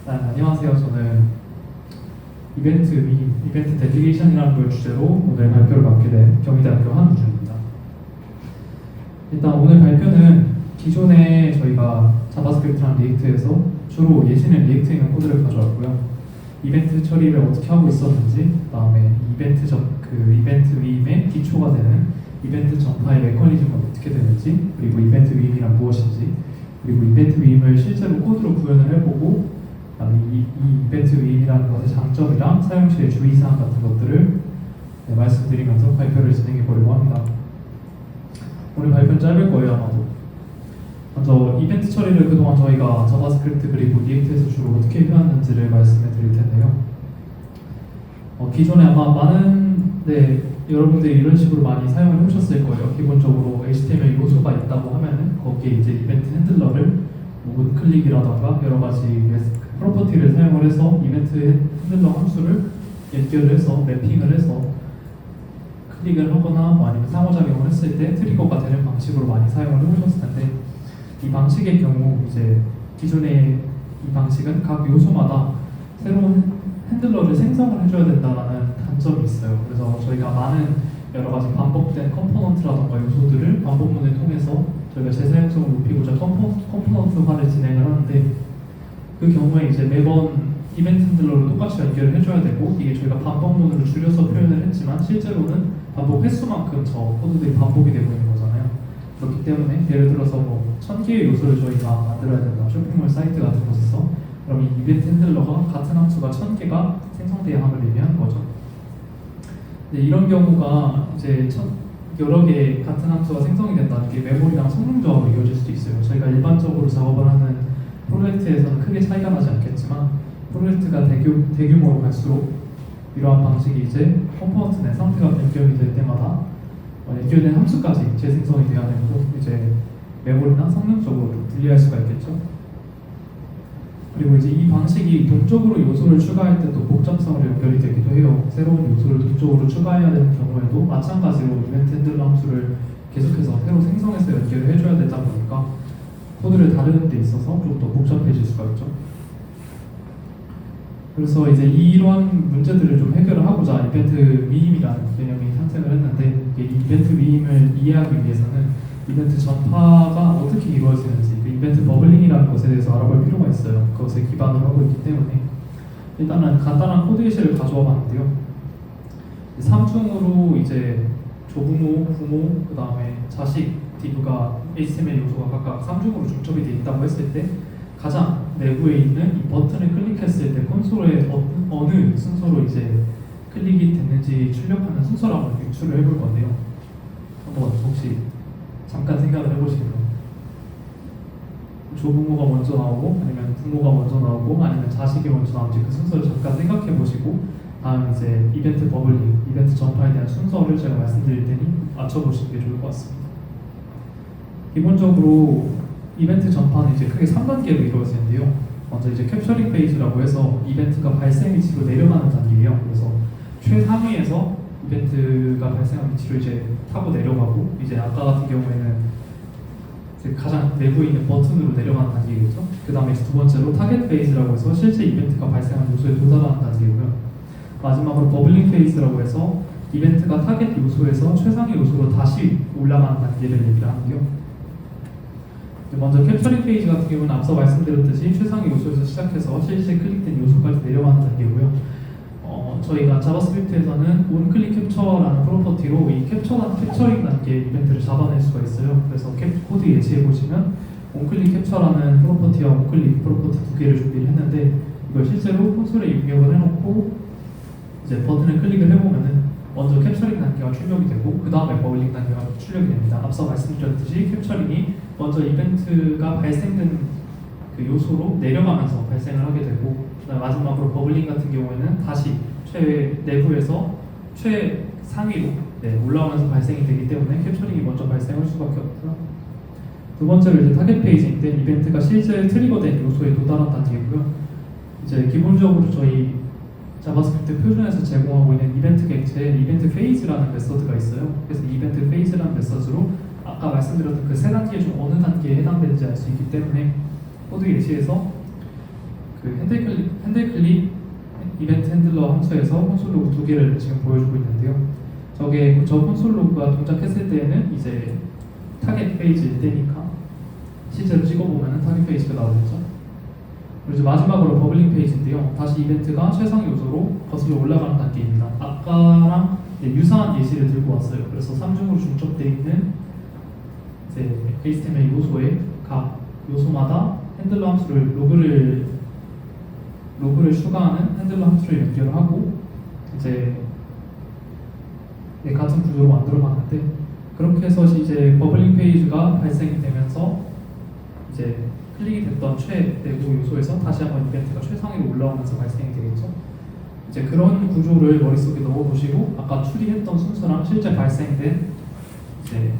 안녕하세요. 저는 이벤트 데디케이션이라는 걸 주제로 오늘 발표를 맡게 된 경희대학교 한우준입니다. 일단 오늘 발표는 기존에 저희가 자바스크립트랑 리액트에서 주로 예시는 리액트에 있는 코드를 가져왔고요. 이벤트 처리를 어떻게 하고 있었는지, 그다음에 이벤트 위임의 기초가 되는 이벤트 전파의 메커니즘은 어떻게 되는지, 그리고 이벤트 위임이란 무엇인지, 그리고 이벤트 위임을 실제로 코드로 구현을 해보고 이 이벤트 위임이라는 것의 장점이랑 사용 시의 주의사항 같은 것들을 말씀드리면서 발표를 진행해 보려고 합니다. 오늘 발표는 짧을 거예요, 아마도. 먼저 이벤트 처리를 그동안 저희가 자바스크립트 그리고 리액트에서 주로 어떻게 해왔는지를 말씀해 드릴 텐데요. 기존에 아마 여러분들이 이런 식으로 많이 사용을 해보셨을 거예요. 기본적으로 HTML 요소가 있다고 하면은 거기에 이제 이벤트 핸들러를 클릭이라던가 여러 가지 프로퍼티를 사용을 해서 이벤트 핸들러 함수를 연결해서 매핑을 해서 클릭을 하거나 아니면 상호작용을 했을 때 트리거가 되는 방식으로 많이 사용을 해보셨을 텐데, 이 방식의 경우 이제 기존의 이 방식은 각 요소마다 새로운 핸들러를 생성을 해줘야 된다는 단점이 있어요. 그래서 저희가 많은 여러 가지 반복된 컴포넌트라던가 요소들을 반복문을 통해서 저희가 재사용성을 높이고자 컴포넌트화를 진행을 하는데, 그 경우에 이제 매번 이벤트 핸들러를 똑같이 연결을 해줘야 되고, 이게 저희가 반복문으로 줄여서 표현을 했지만 실제로는 반복 횟수만큼 저 코드들이 반복이 되고 있는 거잖아요. 그렇기 때문에 예를 들어서 1000개의 요소를 저희가 만들어야 된다, 쇼핑몰 사이트 같은 곳에서. 그럼 이 이벤트 핸들러가 같은 함수가 1000개가 생성돼야 함을 의미하는 거죠. 이런 경우가 이제 여러 개 같은 함수가 생성이 된다는 게 메모리랑 성능 조합으로 이어질 수도 있어요. 저희가 일반적으로 작업을 하는 프로젝트에서는 크게 차이가 나지 않겠지만, 프로젝트가 대규모로 갈수록 이러한 방식이 이제 컴포넌트 내 상태가 변경이 될 때마다 연결된 함수까지 재생성이 되어야 되고, 이제 메모리나 성능적으로 불리할 수가 있겠죠. 그리고 이제 이 방식이 동적으로 요소를 추가할 때 또 복잡성으로 연결이 되기도 해요. 새로운 요소를 동적으로 추가해야 되는 경우에도 마찬가지로 이벤트 핸들러 함수를 계속해서 새로 생성해서 연결을 해줘야 되다 보니까 코드를 다루는 데 있어서 좀 더 복잡해질 수가 있죠. 그래서 이제 이러한 문제들을 좀 해결을 하고자 이벤트 위임이라는 개념이 탄생을 했는데, 이 이벤트 위임을 이해하기 위해서는 이벤트 전파가 어떻게 이루어지는지, 이벤트 버블링이라는 것에 대해서 알아볼 필요가 있어요. 그것에 기반을 하고 있기 때문에 일단은 간단한 코드 예시를 가져와 봤는데요. 3중으로 이제 조부모, 부모, 그 다음에 자식 div가 HTML 요소가 각각 3중으로 중첩이 되어 있다고 했을 때, 가장 내부에 있는 이 버튼을 클릭했을 때 콘솔에 어느 순서로 이제 클릭이 됐는지 출력하는 순서를 한번 유출을 해볼 건데요. 한번 혹시 잠깐 생각을 해보시면, 조부모가 먼저 나오고 아니면 부모가 먼저 나오고 아니면 자식이 먼저 나오는지 그 순서를 잠깐 생각해 보시고, 다음 이제 이벤트 버블링, 이벤트 전파에 대한 순서를 제가 말씀드릴 테니 맞춰보시는 게 좋을 것 같습니다. 기본적으로 이벤트 전파는 이제 크게 3단계로 이루어지는데요. 먼저 이제 캡처링 페이지라고 해서 이벤트가 발생 위치로 내려가는 단계예요. 그래서 최상위에서 이벤트가 발생한 위치로 이제 타고 내려가고, 이제 아까 같은 경우에는 가장 내부에 있는 버튼으로 내려가는 단계겠죠. 그 다음에 두 번째로 타겟 페이지라고 해서 실제 이벤트가 발생한 요소에 도달하는 단계고요. 마지막으로 버블링 페이지라고 해서 이벤트가 타겟 요소에서 최상위 요소로 다시 올라가는 단계를 얘기를 하는데요. 먼저 캡처링 페이지 같은 경우는 앞서 말씀드렸듯이 최상위 요소에서 시작해서 실제 클릭된 요소까지 내려가는 단계고요. 저희가 자바스크립트에서는 온클릭 캡처라는 프로퍼티로 이 캡처링 단계 이벤트를 잡아낼 수가 있어요. 그래서 코드 예시해 보시면 온클릭 캡처라는 프로퍼티와 온클릭 프로퍼티 두 개를 준비를 했는데, 이걸 실제로 콘솔에 입력을 해놓고 이제 버튼을 클릭을 해보면은 먼저 캡처링 단계가 출력이 되고 그 다음에 버블링 단계가 출력이 됩니다. 앞서 말씀드렸듯이 캡처링이 먼저 이벤트가 발생된 그 요소로 내려가면서 발생을 하게 되고, 마지막으로 버블링 같은 경우에는 다시 내부에서 최상위로 올라오면서 발생이 되기 때문에 캡처링이 먼저 발생할 수밖에 없고요. 두 번째로 이제 타겟 페이지인데, 이벤트가 실제 트리거된 요소에 도달한 단계고요. 이제 기본적으로 저희 자바스크립트 표준에서 제공하고 있는 이벤트 객체에 이벤트 페이즈라는 메서드가 있어요. 그래서 이벤트 페이즈라는 메서드로 아까 말씀드렸던 그 세 단계 중 어느 단계에 해당되는지 알 수 있기 때문에 코드 예시에서 그 핸들클릭 이벤트 핸들러 함수에서 콘솔 로그 두 개를 지금 보여주고 있는데요. 저 콘솔 로그가 동작했을 때에는 이제 타겟 페이지일 때니까 실제로 찍어보면 타겟 페이지가 나오겠죠. 그리고 이제 마지막으로 버블링 페이지인데요. 다시 이벤트가 최상 요소로 거슬러 올라가는 단계입니다. 아까랑 유사한 예시를 들고 왔어요. 그래서 3중으로 중첩되어 있는 이제 HTML 요소의 각 요소마다 핸들러 함수를 로그를 추가하는 핸들러 함수를 연결하고 이제 같은 구조로 만들어봤는데, 그렇게 해서 이제 버블링 페이지가 발생이 되면서 이제 클릭이 됐던 최내부 요소에서 다시 한번 이벤트가 최상위로 올라오면서 발생이 되겠죠. 이제 그런 구조를 머릿속에 넣어보시고 아까 추리했던 순서랑 실제 발생된 이제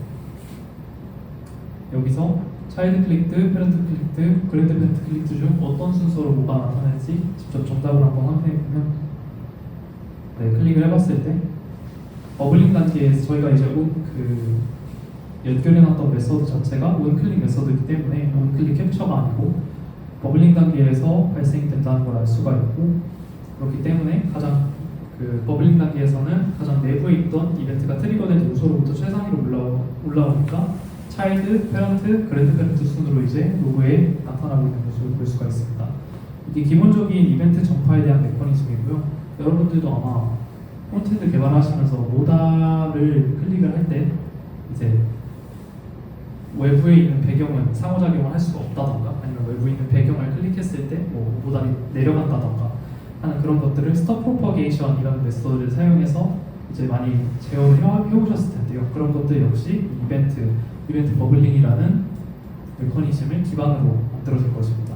여기서 차일드 클릭드, 페런트 클릭드, 그랜드 페런트 클릭드 중 어떤 순서로 뭐가 나타날지 직접 정답을 한번 확인해보면, 클릭을 해봤을 때 버블링 단계에서 저희가 이제 연결해놨던 메서드 자체가 원클릭 메서드이기 때문에 원클릭 캡처가 아니고 버블링 단계에서 발생이 된다는 걸 알 수가 있고, 그렇기 때문에 가장 버블링 단계에서는 가장 내부에 있던 이벤트가 트리거된 요소로부터 최상위로 올라오니까 차일드, 페런트, 그랜드 페런트 순으로 이제 로그에 나타나고 있는 모습을 볼 수가 있습니다. 이게 기본적인 이벤트 전파에 대한 메커니즘이고요. 여러분들도 아마 프론트엔드 개발하시면서 모달을 클릭을 할 때 이제 외부에 있는 배경은 상호작용을 할 수가 없다던가, 아니면 외부에 있는 배경을 클릭했을 때 모달이 내려간다던가 하는 그런 것들을 스톱 프로퍼게이션이라는 메소드를 사용해서 이제 많이 제어를 해오셨을 텐데요. 그런 것들 역시 이벤트 버블링이라는 메커니즘을 기반으로 만들어질 것입니다.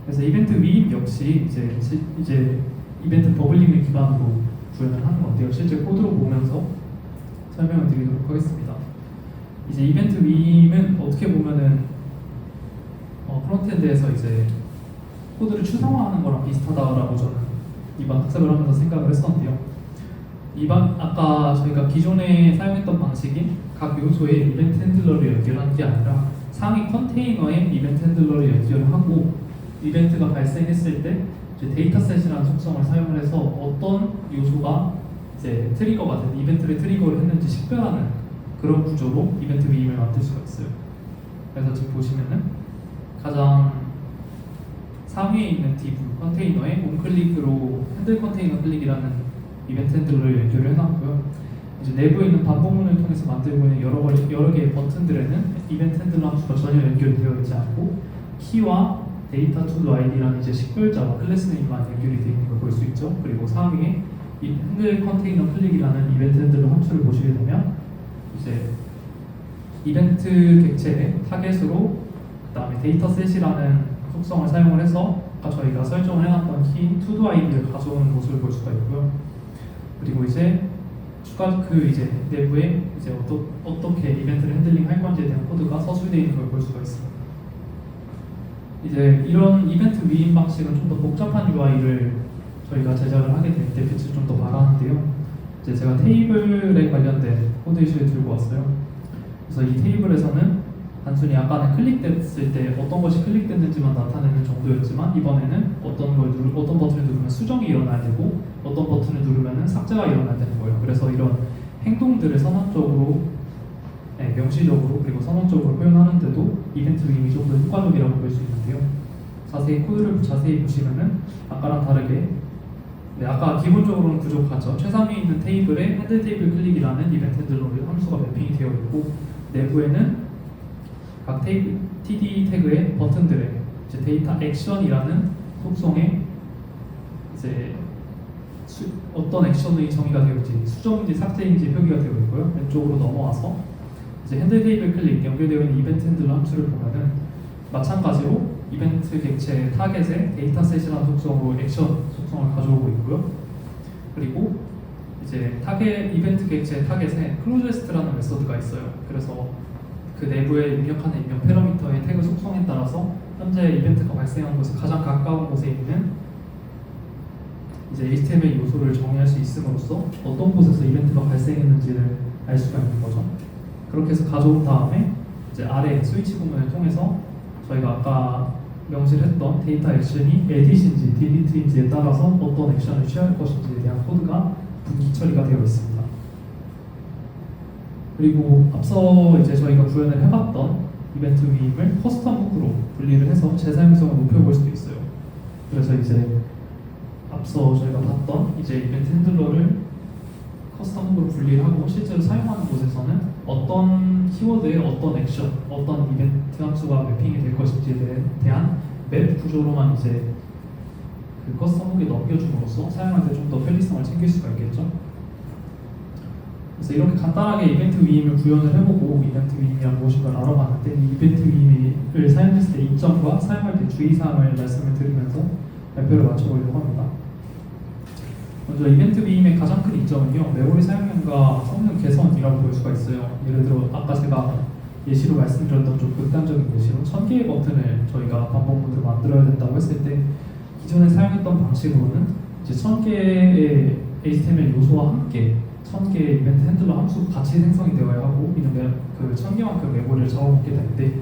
그래서 이벤트 위임 역시 이제 이벤트 버블링을 기반으로 구현을 하는 건데요. 실제 코드로 보면서 설명을 드리도록 하겠습니다. 이제 이벤트 위임은 어떻게 보면은 프론트엔드에서 이제 코드를 추상화하는 거랑 비슷하다라고 저는 이번 학습을 하면서 생각을 했었는데요. 아까 저희가 기존에 사용했던 방식인 각 요소에 이벤트 핸들러를 연결하는 게 아니라 상위 컨테이너에 이벤트 핸들러를 연결을 하고, 이벤트가 발생했을 때 이제 데이터셋이라는 속성을 사용을 해서 어떤 요소가 이제 트리거가 된 이벤트를 트리거를 했는지 식별하는 그런 구조로 이벤트 위임을 만들 수가 있어요. 그래서 지금 보시면은 가장 상위에 있는 div 컨테이너에 onClick으로 핸들 컨테이너 클릭이라는 이벤트 핸들러를 연결을 해놨고요. 이제 내부에 있는 반복문을 통해서 만들고 있는 여러 개의 버튼들에는 이벤트 핸들러 함수가 전혀 연결되어 있지 않고 키와 데이터 투 아이디라는 이제 식별자와 클래스 네임만 연결이 되어 있는 걸 볼 수 있죠. 그리고 상위에 이 핸들 컨테이너 클릭이라는 이벤트 핸들러 함수를 보시게 되면 이제 이벤트 객체의 타겟으로 그다음에 데이터셋이라는 속성을 사용을 해서 아까 저희가 설정을 해놨던 키 to id를 가져오는 모습을 볼 수가 있고요. 그리고 이제 추가 이제 내부에 이제 어떻게 이벤트를 핸들링 할 건지에 대한 코드가 서술되어 있는 걸 볼 수가 있습니다. 이제 이런 이벤트 위임 방식은 좀 더 복잡한 UI를 저희가 제작을 하게 될 때 빛을 좀 더 발하는데요. 이제 제가 테이블에 관련된 코드 이슈를 들고 왔어요. 그래서 이 테이블에서는 단순히 아까는 클릭됐을 때 어떤 것이 클릭됐는지만 나타내는 정도였지만, 이번에는 어떤 버튼을 누르면 수정이 일어나야 되고 어떤 버튼을 누르면 삭제가 일어나야 되는 거예요. 그래서 이런 행동들을 선언적으로, 명시적으로 그리고 선언적으로 표현하는데도 이벤트 위임이 좀 더 효과적이라고 볼 수 있는데요. 코드를 자세히 보시면은 아까랑 다르게 아까 기본적으로는 구조가 최상위에 있는 테이블에 핸들 테이블 클릭이라는 이벤트 핸들러 함수가 매핑이 되어 있고, 내부에는 각 TD 태그의 버튼들에 이제 데이터 액션이라는 속성에 이제 어떤 액션이 정의가 되었지, 수정인지 삭제인지 표기가 되어 있고요. 왼쪽으로 넘어와서 이제 핸들 테이블 클릭 연결되어 있는 이벤트 핸들러 함수를 보면은 마찬가지로 이벤트 객체 타겟에 데이터셋이라는 속성으로 액션 속성을 가져오고 있고요. 그리고 이제 이벤트 객체 타겟에 클로즈리스트라는 메서드가 있어요. 그래서 그 내부에 입력하는 입력 패러미터의 태그 속성에 따라서 현재 이벤트가 발생한 곳에 가장 가까운 곳에 있는 이제 HTML 요소를 정의할 수 있음으로써 어떤 곳에서 이벤트가 발생했는지를 알 수가 있는 거죠. 그렇게 해서 가져온 다음에 이제 아래 스위치 부분을 통해서 저희가 아까 명시했던 데이터 액션이 에딧인지 딜리트인지에 따라서 어떤 액션을 취할 것인지에 대한 코드가 분기 처리가 되어 있습니다. 그리고 앞서 이제 저희가 구현을 해봤던 이벤트 위임을 커스텀 훅으로 분리를 해서 재사용성을 높여볼 수도 있어요. 그래서 이제 앞서 저희가 봤던 이제 이벤트 핸들러를 커스텀 훅으로 분리를 하고 실제로 사용하는 곳에서는 어떤 키워드에 어떤 액션, 어떤 이벤트 함수가 매핑이 될 것인지에 대한 맵 구조로만 이제 그 커스텀 훅에 넘겨줌으로써 사용할 때 좀 더 편리성을 챙길 수가 있겠죠. 그래서 이렇게 간단하게 이벤트 위임을 구현을 해보고 이벤트 위임이란 무엇인가를 알아봤는데 이 이벤트 위임을 사용했을 때 이점과 사용할 때 주의사항을 말씀을 드리면서 발표를 마쳐보려고 합니다. 먼저 이벤트 위임의 가장 큰 이점은요, 메모리 사용량과 성능 개선이라고 볼 수가 있어요. 예를 들어 아까 제가 예시로 말씀드렸던 좀 극단적인 예시로 1000개의 버튼을 저희가 반복 모드로 만들어야 된다고 했을 때 기존에 사용했던 방식으로는 이제 1000개의 HTML 요소와 함께 1000개의 이벤트 핸들러 함수 같이 생성이 되어야 하고 왜냐면 그 1000개만큼 메모리를 잡아먹게 되는데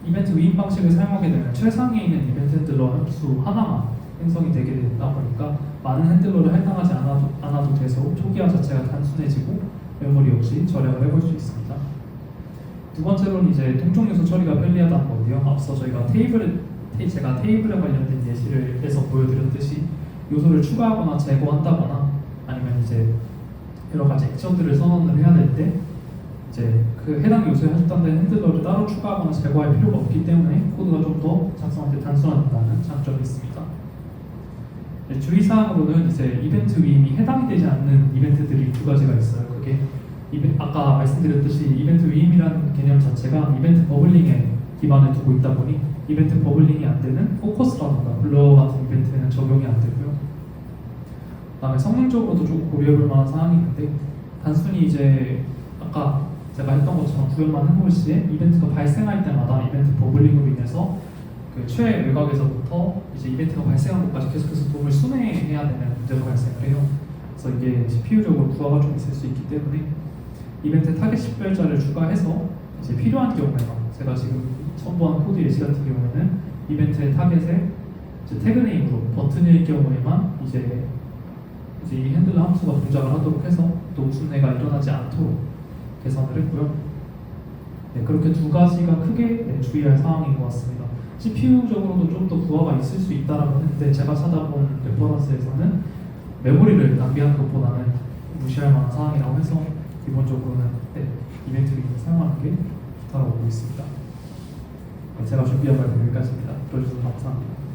이벤트 위임 방식을 사용하게 되면 최상에 있는 이벤트 핸들러 함수 하나만 생성이 되게 된다 보니까 많은 핸들러를 할당하지 않아도 돼서 초기화 자체가 단순해지고 메모리 없이 절약을 해볼 수 있습니다. 두 번째로는 이제 동종 요소 처리가 편리하다는 건데요. 앞서 저희가 제가 테이블에 관련된 예시를 해서 보여드렸듯이 요소를 추가하거나 제거한다거나 아니면 이제 여러 가지 액션들을 선언을 해야 될 때 이제 그 해당 요소에 해당되는 핸들러를 따로 추가하거나 제거할 필요가 없기 때문에 코드가 좀 더 작성할 때 단순하다는 장점이 있습니다. 네, 주의사항으로는 이제 이벤트 위임이 해당이 되지 않는 이벤트들이 두 가지가 있어요. 그게 아까 말씀드렸듯이 이벤트 위임이라는 개념 자체가 이벤트 버블링에 기반을 두고 있다 보니 이벤트 버블링이 안 되는 포커스라든가 블러 같은 이벤트에는 적용이 안 되고요. 그다음에 성능적으로도 좀 고려해볼 만한 사항이 있는데 단순히 이제 아까 제가 했던 것처럼 구현만 해볼 시에 이벤트가 발생할 때마다 이벤트 버블링으로 인해서 그 최외곽에서부터 이제 이벤트가 발생한 것까지 계속해서 도움을 순회해야 되는 문제가 발생을 해요. 그래서 이게 CPU적으로 부하가 좀 있을 수 있기 때문에 이벤트 타겟 식별자를 추가해서 이제 필요한 경우에만 제가 지금 첨부한 코드 예시 같은 경우에는 이벤트의 타겟에 이제 태그 네임으로 버튼일 경우에만 이제 이 핸들러 함수가 동작을 하도록 해서 또 순회가 일어나지 않도록 개선을 했고요. 네, 그렇게 두 가지가 크게 주의할 사항인 것 같습니다. CPU적으로도 좀 더 부하가 있을 수 있다라고 했는데 제가 찾아본 레퍼런스에서는 메모리를 낭비하는 것보다는 무시할 만한 사항이라고 해서 기본적으로는 이벤트 위임을 사용하는 게 좋다고 보고 있습니다. 네, 제가 준비한 발표 여기까지입니다. 들어주셔서 감사합니다.